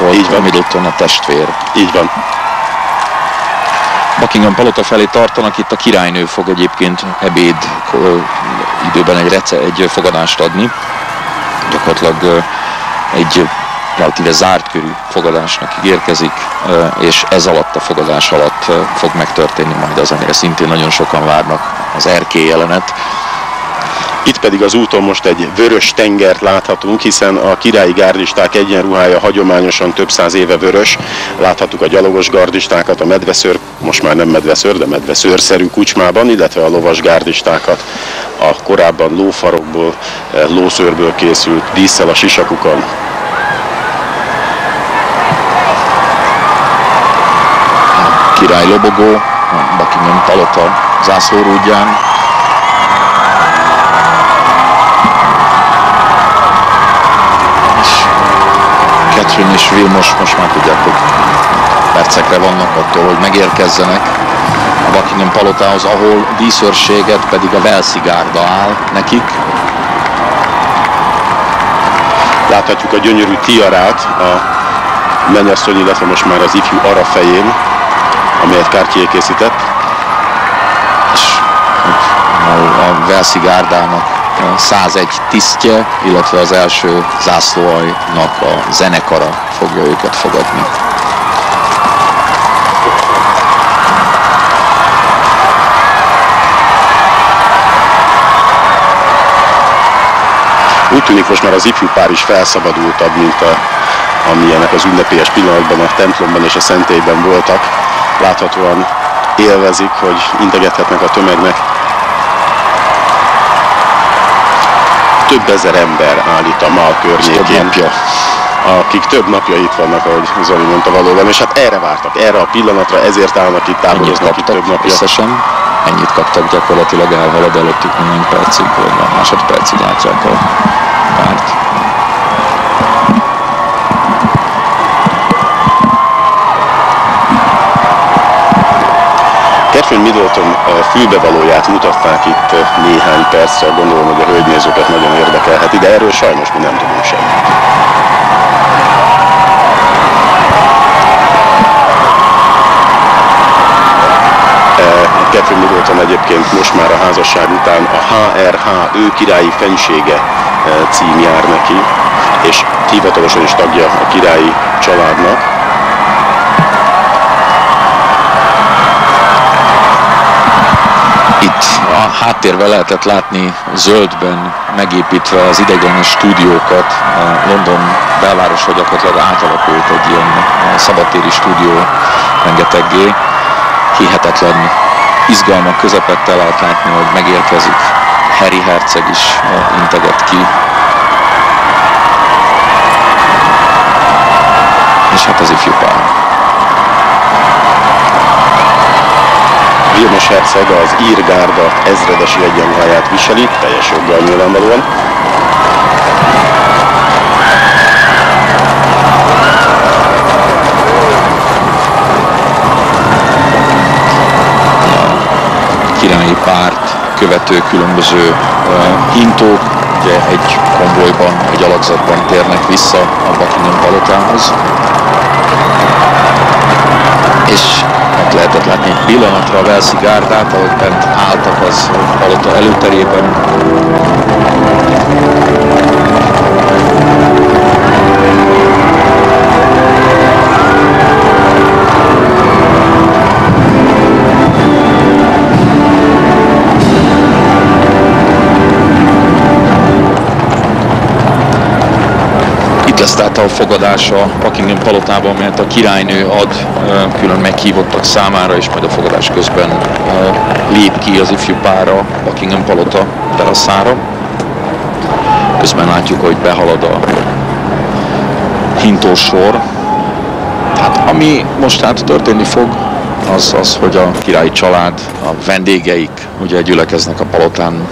volt Middleton a testvér. Így van. Buckingham palota felé tartanak, itt a királynő fog egyébként ebéd időben egy fogadást adni. Gyakorlatilag egy relatíve zárt körű fogadásnak ígérkezik, és ez alatt a fogadás alatt fog megtörténni majd az, amire szintén nagyon sokan várnak, az erkély jelenet. Itt pedig az úton most egy vörös tengert láthatunk, hiszen a királyi gárdisták egyenruhája hagyományosan több száz éve vörös. Láthattuk a gyalogos gardistákat, a medveszőr, most már nem medveszőr, de medveszőrszerű kucsmában, illetve a lovas gárdistákat a korábban lófarokból, lószőrből készült dísszel a sisakukon. Király lobogó, a Buckingham palota zászlórúdján. Catherine és Vilmos most már tudják, hogy percekre vannak attól, hogy megérkezzenek a Buckingham palotához, ahol díszőrséget pedig a Walesi gárda áll nekik. Láthatjuk a gyönyörű tiarát a mennyasszony, illetve most már az ifjú Ara fején, amelyet Cartier készített. És a Walesi gárdának 101 tisztje, illetve az első zászlóalnak a zenekara fogja őket fogadni. Úgy tűnik, most már az ifjú pár is felszabadultabb, mint amilyenek az ünnepélyes pillanatban a templomban és a szentélyben voltak. Láthatóan élvezik, hogy integethetnek a tömegnek. Több ezer ember áll itt a Mall környékén, akik több napja itt vannak, ahogy Zoli mondta valóban, és hát erre vártak, erre a pillanatra, ezért állnak itt, táboroznak itt több napja. Összesen ennyit kaptak, gyakorlatilag elhalad előttük néhány percig, vagy másodpercig látják a párt. Catherine Middleton fülbevalóját mutatták itt néhány perccel, gondolom, hogy a hölgynézőket nagyon érdekelheti, de erről sajnos mi nem tudunk semmit. Catherine Middleton egyébként most már a házasság után a HRH, ő királyi fensége cím jár neki, és hivatalosan is tagja a királyi családnak. Itt a háttérben lehetett látni zöldben megépítve az ideiglenes stúdiókat. A London belvárosa gyakorlatilag átalakult egy ilyen szabadtéri stúdió rengeteggé. Hihetetlen izgalmak közepette lehet látni, hogy megérkezik. Harry herceg is integet ki. És hát az ifjú pár. Vilmos herceg az ír gárda ezredesi egyenruháját viseli, teljes joggal nyilvánvalóan. Királyi párt követő különböző hintók, ugye egy konvojban, egy alakzatban térnek vissza a Buckingham palotához. És ott lehetett látni egy pillanatra a Walesi gárdát, ahogy bent álltak az palota előterében. Lesz tehát a fogadás a Buckingham palotában, mert a királynő ad külön meghívottak számára, és majd a fogadás közben lép ki az ifjú pár a Buckingham palota teraszára. Közben látjuk, hogy behalad a hintósor. Hát, ami most hát történni fog, az, hogy a királyi család, a vendégeik ugye gyülekeznek a palotán